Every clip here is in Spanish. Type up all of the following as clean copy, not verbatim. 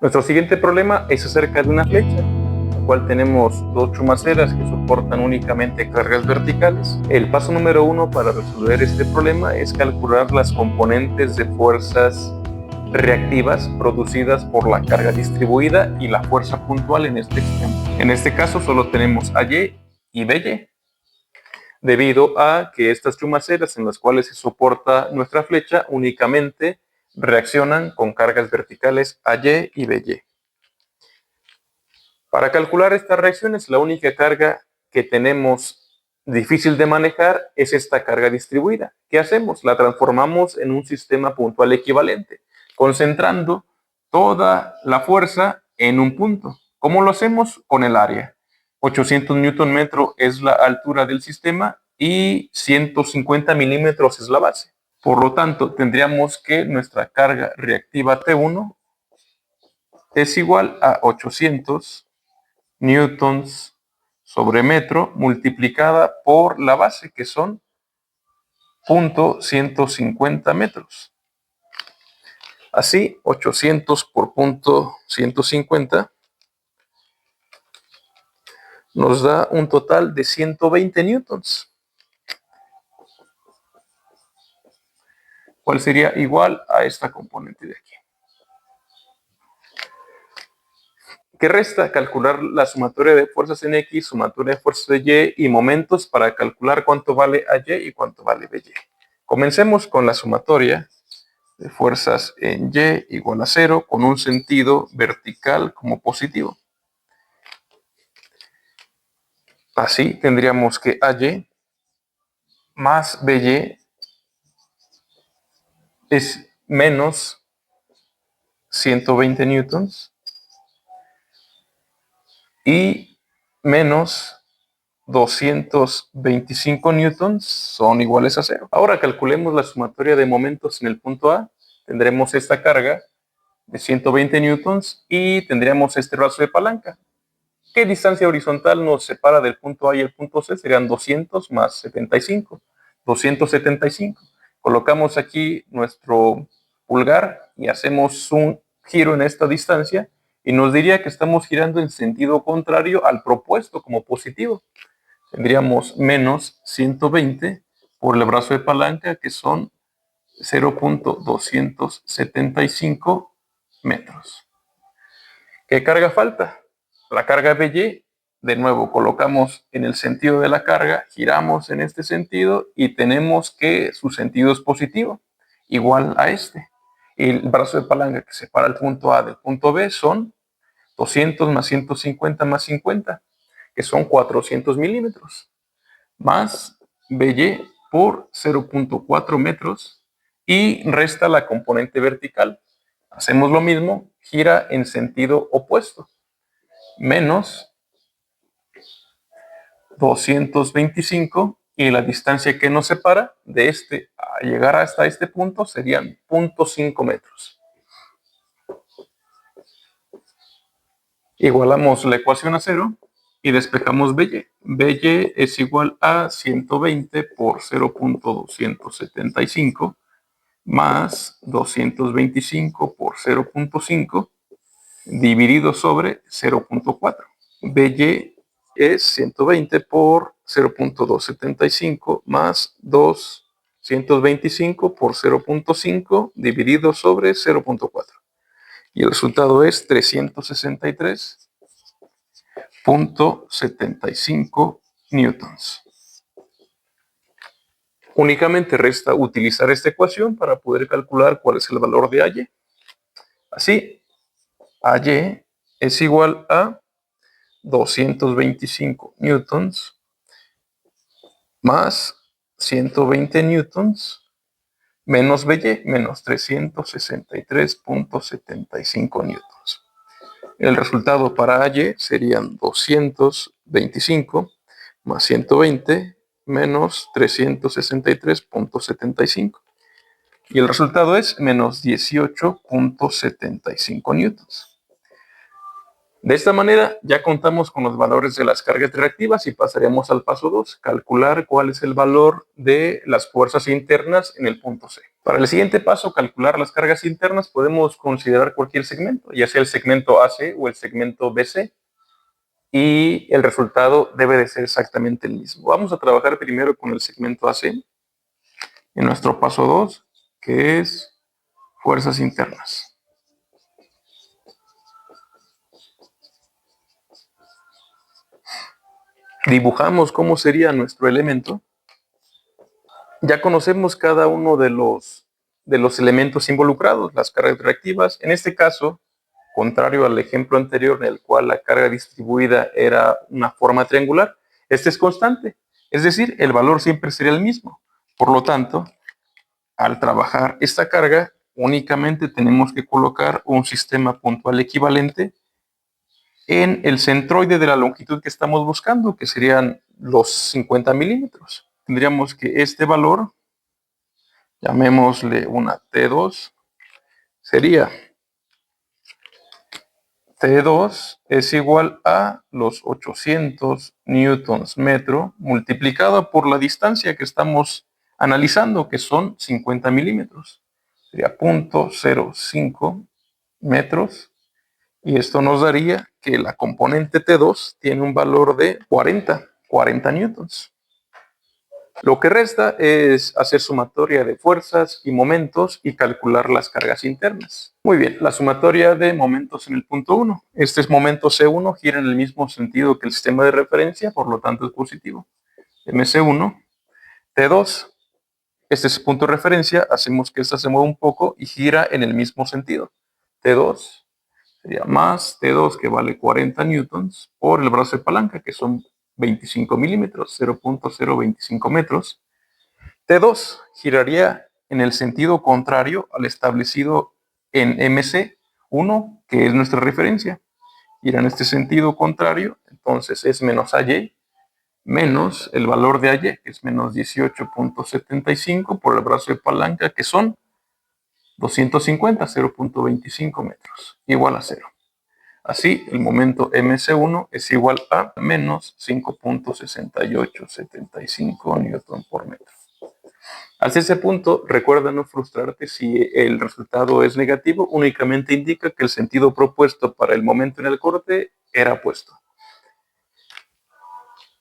Nuestro siguiente problema es acerca de una flecha, en la cual tenemos dos chumaceras que soportan únicamente cargas verticales. El paso número 1 para resolver este problema es calcular las componentes de fuerzas reactivas producidas por la carga distribuida y la fuerza puntual en este ejemplo. En este caso solo tenemos AY y BY, debido a que estas chumaceras en las cuales se soporta nuestra flecha únicamente reaccionan con cargas verticales AY y BY. Para calcular estas reacciones, la única carga que tenemos difícil de manejar es esta carga distribuida. ¿Qué hacemos? La transformamos en un sistema puntual equivalente, concentrando toda la fuerza en un punto. ¿Cómo lo hacemos? Con el área. 800 Nm es la altura del sistema y 150 milímetros es la base. Por lo tanto, tendríamos que nuestra carga reactiva T1 es igual a 800 newtons sobre metro multiplicada por la base, que son 0.150 metros. Así, 800 por 0.150 nos da un total de 120 newtons, cual sería igual a esta componente de aquí. ¿Qué resta? Calcular la sumatoria de fuerzas en X, sumatoria de fuerzas de Y y momentos para calcular cuánto vale AY y cuánto vale BY. Comencemos con la sumatoria de fuerzas en Y igual a 0 con un sentido vertical como positivo. Así tendríamos que AY más BY es menos 120 newtons y menos 225 newtons son iguales a 0. Ahora calculemos la sumatoria de momentos en el punto A. Tendremos esta carga de 120 newtons y tendríamos este brazo de palanca. ¿Qué distancia horizontal nos separa del punto A y el punto C? Serían 200 más 75. 275. Colocamos aquí nuestro pulgar y hacemos un giro en esta distancia y nos diría que estamos girando en sentido contrario al propuesto como positivo. Tendríamos menos 120 por el brazo de palanca, que son 0.275 metros. ¿Qué carga falta? La carga BY. De nuevo, colocamos en el sentido de la carga, giramos en este sentido y tenemos que su sentido es positivo, igual a este. Y el brazo de palanca que separa el punto A del punto B son 200 más 150 más 50, que son 400 milímetros, más BY por 0.4 metros y resta la componente vertical. Hacemos lo mismo, gira en sentido opuesto, menos 225 y la distancia que nos separa de este a llegar hasta este punto serían 0.5 metros. Igualamos la ecuación a 0 y despejamos BY. BY es igual a 120 por 0.275 más 225 por 0.5 dividido sobre 0.4. BY es 120 por 0.275 más 225 por 0.5 dividido sobre 0.4. Y el resultado es 363.75 newtons. Únicamente resta utilizar esta ecuación para poder calcular cuál es el valor de AY. Así, AY es igual a 225 newtons más 120 newtons menos BY, menos 363.75 newtons. El resultado para AY serían 225 más 120 menos 363.75. Y el resultado es menos 18.75 newtons. De esta manera ya contamos con los valores de las cargas reactivas y pasaremos al paso 2, calcular cuál es el valor de las fuerzas internas en el punto C. Para el siguiente paso, calcular las cargas internas, podemos considerar cualquier segmento, ya sea el segmento AC o el segmento BC, y el resultado debe de ser exactamente el mismo. Vamos a trabajar primero con el segmento AC en nuestro paso 2, que es fuerzas internas. Dibujamos cómo sería nuestro elemento. Ya conocemos cada uno de los elementos involucrados, las cargas reactivas. En este caso, contrario al ejemplo anterior en el cual la carga distribuida era una forma triangular, este es constante, es decir, el valor siempre sería el mismo. Por lo tanto, al trabajar esta carga, únicamente tenemos que colocar un sistema puntual equivalente en el centroide de la longitud que estamos buscando, que serían los 50 milímetros. Tendríamos que este valor, llamémosle una T2, sería T2 es igual a los 800 newtons metro multiplicado por la distancia que estamos analizando, que son 50 milímetros. Sería 0.05 metros. Y esto nos daría que la componente T2 tiene un valor de 40 newtons. Lo que resta es hacer sumatoria de fuerzas y momentos y calcular las cargas internas. Muy bien, la sumatoria de momentos en el punto 1. Este es momento C1, gira en el mismo sentido que el sistema de referencia, por lo tanto es positivo. MC1, T2. Este es el punto de referencia, hacemos que esta se mueva un poco y gira en el mismo sentido. T2 sería más T2, que vale 40 newtons, por el brazo de palanca, que son 25 milímetros, 0.025 metros. T2 giraría en el sentido contrario al establecido en MC1, que es nuestra referencia. Gira en este sentido contrario, entonces es menos AY, menos el valor de AY, que es menos 18.75 por el brazo de palanca, que son 250, 0.25 metros, igual a 0. Así, el momento MC1 es igual a menos 5.6875 newton por metro. Hasta ese punto, recuerda no frustrarte si el resultado es negativo, únicamente indica que el sentido propuesto para el momento en el corte era opuesto.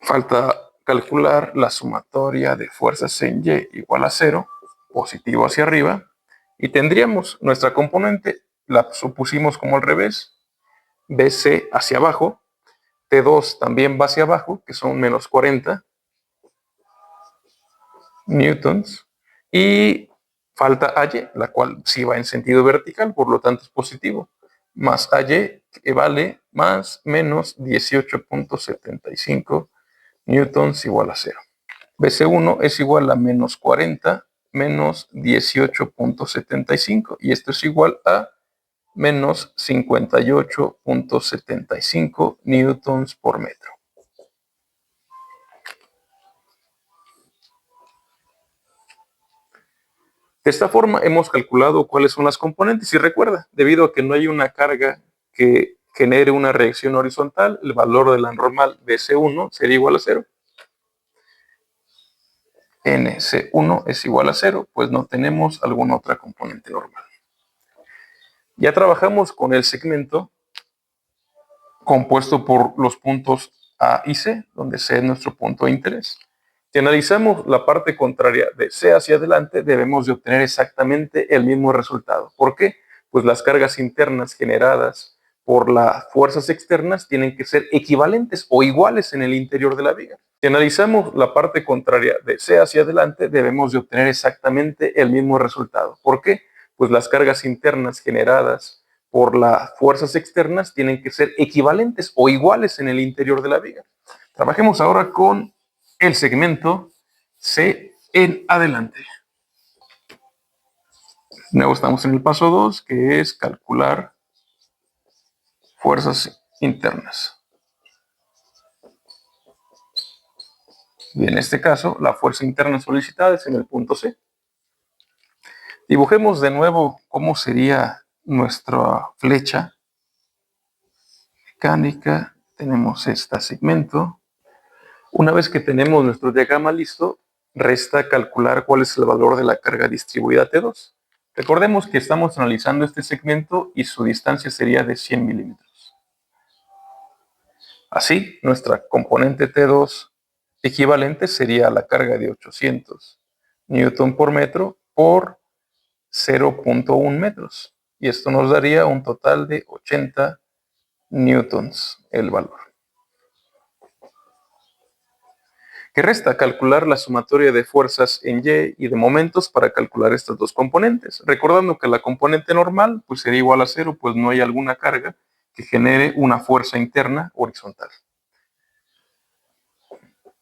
Falta calcular la sumatoria de fuerzas en Y igual a 0, positivo hacia arriba, y tendríamos nuestra componente, la supusimos como al revés, BC hacia abajo, T2 también va hacia abajo, que son menos 40 newtons, y falta AY, la cual sí va en sentido vertical, por lo tanto es positivo, más AY, que vale más menos 18.75 newtons igual a 0. BC1 es igual a menos 40 menos 18.75, y esto es igual a menos 58.75 newtons por metro. De esta forma hemos calculado cuáles son las componentes y recuerda, debido a que no hay una carga que genere una reacción horizontal, el valor de la normal BC1 sería igual a 0. NC1 es igual a 0, pues no tenemos alguna otra componente normal. Ya trabajamos con el segmento compuesto por los puntos A y C, donde C es nuestro punto de interés. Si analizamos la parte contraria de C hacia adelante, debemos de obtener exactamente el mismo resultado. ¿Por qué? Pues las cargas internas generadas por las fuerzas externas tienen que ser equivalentes o iguales en el interior de la viga. Si analizamos la parte contraria de C hacia adelante, debemos de obtener exactamente el mismo resultado. ¿Por qué? Pues las cargas internas generadas por las fuerzas externas tienen que ser equivalentes o iguales en el interior de la viga. Trabajemos ahora con el segmento C en adelante. Luego estamos en el paso 2, que es calcular fuerzas internas. Y en este caso, la fuerza interna solicitada es en el punto C. Dibujemos de nuevo cómo sería nuestra flecha mecánica tenemos este segmento. Una vez que tenemos nuestro diagrama listo, resta calcular cuál es el valor de la carga distribuida T2. Recordemos que estamos analizando este segmento y su distancia sería de 100 milímetros. Así, nuestra componente T2 equivalente sería la carga de 800 Newton por metro por 0.1 metros. Y esto nos daría un total de 80 newtons el valor. Que resta calcular la sumatoria de fuerzas en Y y de momentos para calcular estas dos componentes. Recordando que la componente normal pues sería igual a 0, pues no hay alguna carga que genere una fuerza interna horizontal.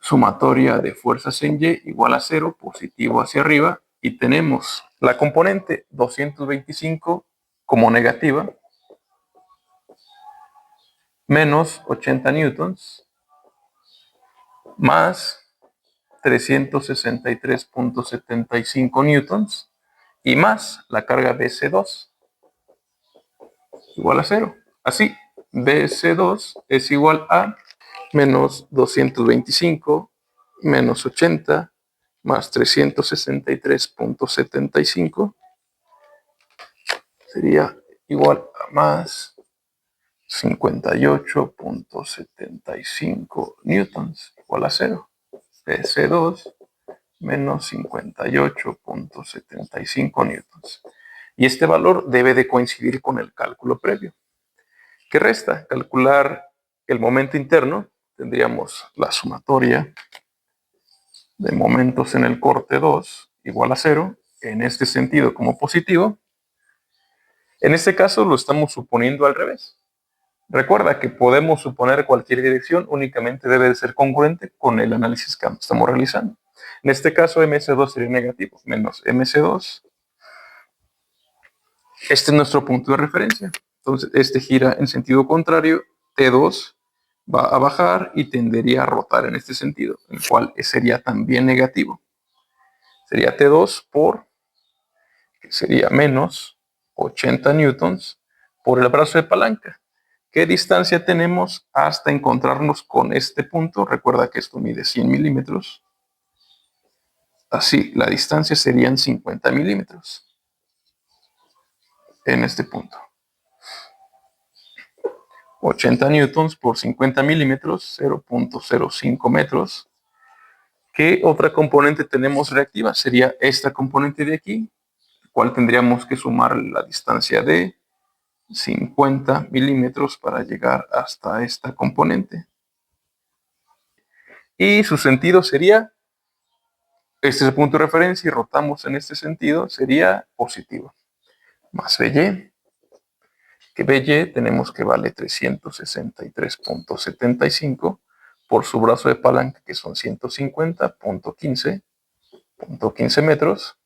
Sumatoria de fuerzas en Y igual a 0, positivo hacia arriba, y tenemos la componente 225 como negativa, menos 80 newtons, más 363.75 newtons, y más la carga BC2 igual a 0. Así, BC2 es igual a menos 225 menos 80 más 363.75 sería igual a más 58.75 newtons igual a 0. BC2 menos 58.75 newtons. Y este valor debe de coincidir con el cálculo previo. ¿Qué resta? Calcular el momento interno. Tendríamos la sumatoria de momentos en el corte 2 igual a 0, en este sentido como positivo. En este caso lo estamos suponiendo al revés. Recuerda que podemos suponer cualquier dirección, únicamente debe de ser congruente con el análisis que estamos realizando. En este caso MC2 sería negativo, menos MC2. Este es nuestro punto de referencia. Entonces este gira en sentido contrario, T2 va a bajar y tendería a rotar en este sentido, el cual sería también negativo. Sería T2 por, que sería menos 80 newtons por el brazo de palanca. ¿Qué distancia tenemos hasta encontrarnos con este punto? Recuerda que esto mide 100 milímetros. Así, la distancia serían 50 milímetros en este punto. 80 newtons por 50 milímetros, 0.05 metros. ¿Qué otra componente tenemos reactiva? Sería esta componente de aquí, la cual tendríamos que sumar la distancia de 50 milímetros para llegar hasta esta componente. Y su sentido sería, este es el punto de referencia y rotamos en este sentido, sería positivo. Más BY, que BY tenemos que vale 363.75 por su brazo de palanca, que son 150.15 metros.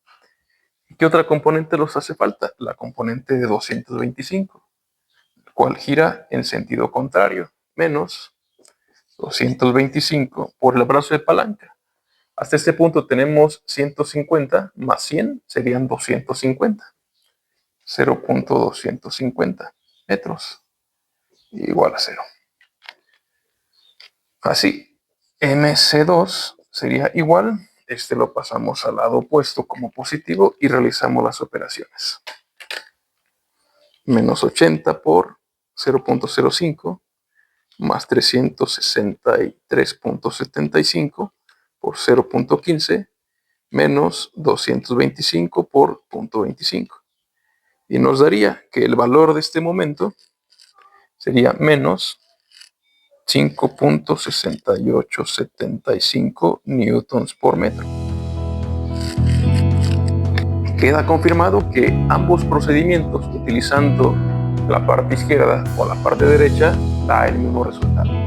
¿Y qué otra componente nos hace falta? La componente de 225, el cual gira en sentido contrario, menos 225 por el brazo de palanca. Hasta este punto tenemos 150 más 100 serían 250. 0.250 metros igual a 0. Así, MC2 sería igual, este lo pasamos al lado opuesto como positivo y realizamos las operaciones. Menos 80 por 0.05 más 363.75 por 0.15 menos 225 por 0.25. Y nos daría que el valor de este momento sería menos 5.6875 newtons por metro. Queda confirmado que ambos procedimientos, utilizando la parte izquierda o la parte derecha, da el mismo resultado.